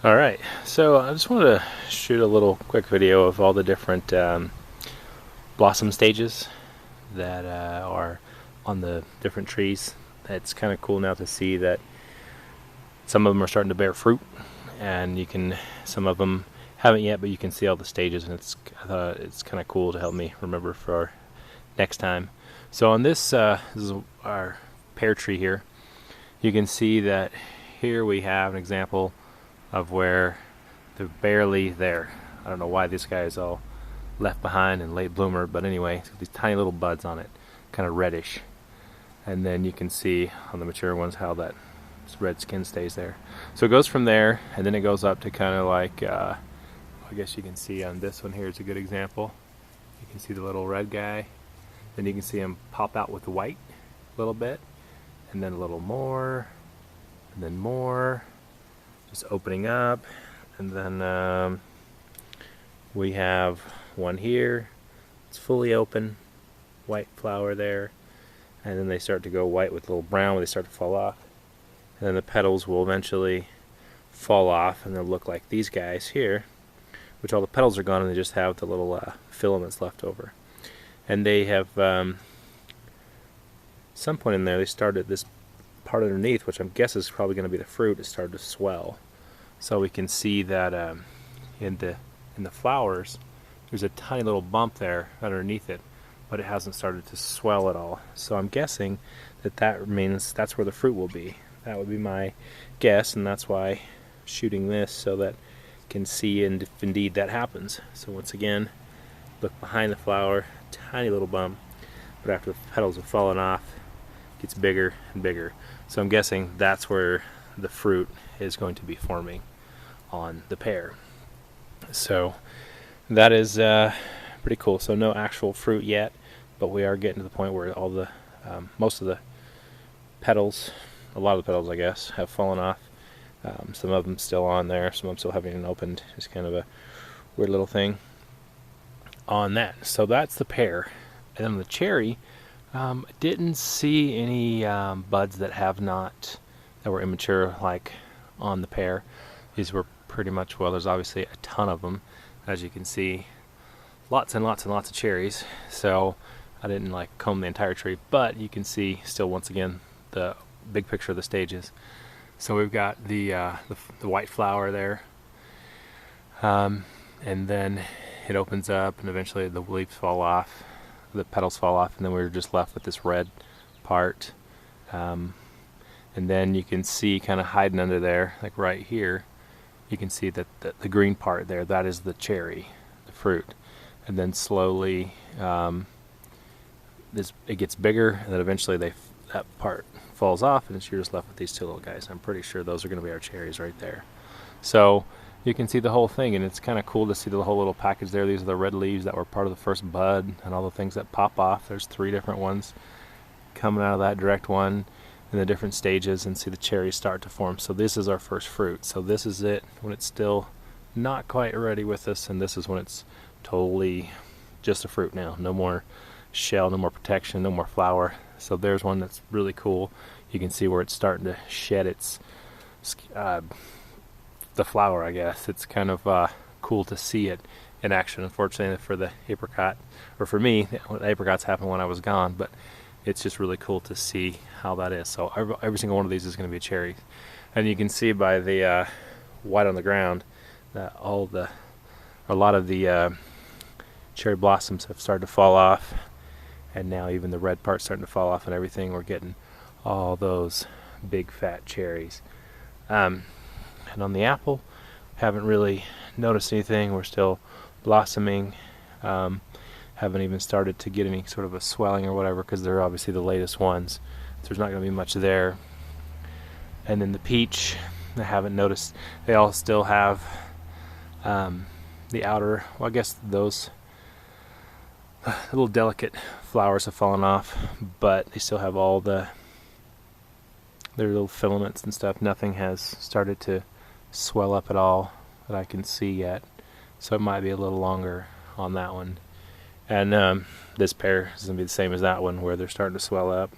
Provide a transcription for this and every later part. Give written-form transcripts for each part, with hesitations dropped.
Alright, so I just wanted to shoot a little quick video of all the different blossom stages that are on the different trees. It's kind of cool now to see that some of them are starting to bear fruit, and some of them haven't yet, but you can see all the stages, and it's kind of cool to help me remember for next time. So on this is our pear tree here. You can see that here we have an example of where they're barely there. I don't know why this guy is all left behind and late bloomer, but anyway, it's got these tiny little buds on it, kind of reddish. And then you can see on the mature ones how that red skin stays there. So it goes from there, and then it goes up to kind of like, I guess you can see on this one here is a good example. You can see the little red guy. Then you can see him pop out with the white a little bit, and then a little more, and then more. Just opening up, and then we have one here. It's fully open, white flower there, and then they start to go white with a little brown when they start to fall off. And then the petals will eventually fall off, and they'll look like these guys here, which all the petals are gone, and they just have the little filaments left over. And they have some point in there they started this part underneath, which I'm guessing is probably going to be the fruit. It started to swell, so we can see that in the flowers there's a tiny little bump there underneath it, but it hasn't started to swell at all. So I'm guessing that means that's where the fruit will be. That would be my guess, and that's why I'm shooting this, so that I can see if indeed that happens. So once again, look behind the flower, tiny little bump, but after the petals have fallen off, it gets bigger and bigger. So I'm guessing that's where the fruit is going to be forming on the pear. So that is pretty cool. So no actual fruit yet, but we are getting to the point where all the most of the petals, a lot of the petals I guess, have fallen off. Some of them still on there, some of them still haven't even opened. It's kind of a weird little thing on that. So that's the pear. And then the cherry, I didn't see any buds that were immature like on the pear. These were pretty much, well, there's obviously a ton of them, as you can see, lots and lots and lots of cherries. So I didn't like comb the entire tree, but you can see still once again the big picture of the stages. So we've got the white flower there, and then it opens up, and eventually the leaves fall off, the petals fall off, and then we're just left with this red part. And then you can see kind of hiding under there, like right here, you can see that the green part there, that is the cherry, the fruit. And then slowly it gets bigger, and then eventually that part falls off, and you're just left with these two little guys. I'm pretty sure those are going to be our cherries right there. So you can see the whole thing, and it's kind of cool to see the whole little package there. These are the red leaves that were part of the first bud, and all the things that pop off. There's 3 different ones coming out of that direct one in the different stages, and see the cherries start to form. So this is our first fruit. So this is it when it's still not quite ready with us, and this is when it's totally just a fruit now. No more shell, no more protection, no more flower. So there's one that's really cool. You can see where it's starting to shed its the flower, I guess. It's kind of cool to see it in action. Unfortunately for the apricot, or for me, the apricots happened when I was gone, but it's just really cool to see how that is. So every single one of these is going to be a cherry, and you can see by the white on the ground that a lot of the cherry blossoms have started to fall off, and now even the red part's starting to fall off and everything. We're getting all those big fat cherries. And on the apple, haven't really noticed anything. We're still blossoming. Haven't even started to get any sort of a swelling or whatever, because they're obviously the latest ones. So there's not going to be much there. And then the peach, I haven't noticed. They all still have the outer, well, I guess those little delicate flowers have fallen off, but they still have all their little filaments and stuff. Nothing has started to swell up at all that I can see yet. So it might be a little longer on that one. And this pear is going to be the same as that one, where they're starting to swell up.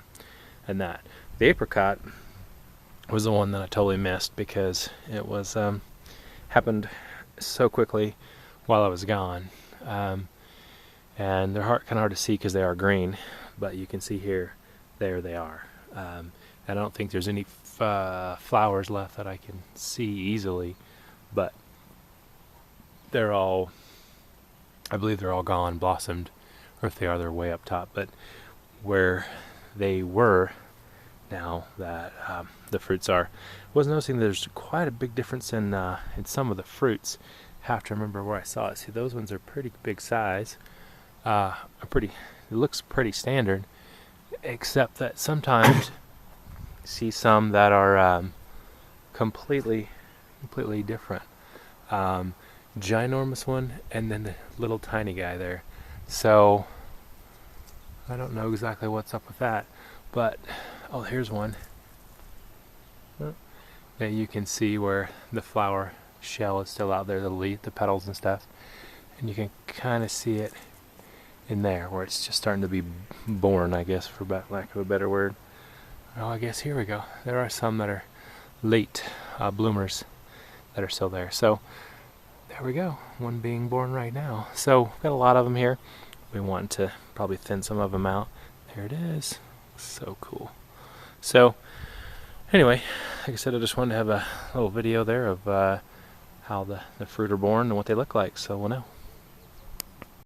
And that. The apricot was the one that I totally missed, because it was happened so quickly while I was gone. And they're kind of hard to see because they are green, but you can see here, there they are. And I don't think there's any flowers left that I can see easily, but they're all, I believe they're all gone, blossomed, or if they are, they're way up top. But where they were, now that the fruits are, I was noticing there's quite a big difference in some of the fruits. Have to remember where I saw it. See, those ones are pretty big size. It looks pretty standard, except that sometimes you see some that are completely different. Ginormous one, and then the little tiny guy there. So I don't know exactly what's up with that, but oh, here's one. Yeah, you can see where the flower shell is still out there, the leaf, the petals and stuff, and you can kind of see it in there where it's just starting to be born, I guess, for lack of a better word. Oh, I guess here we go. There are some that are late bloomers that are still there. So there we go, one being born right now. So we've got a lot of them here. We want to probably thin some of them out. There it is. So cool. So anyway, like I said, I just wanted to have a little video there of how the fruit are born and what they look like, so we'll know.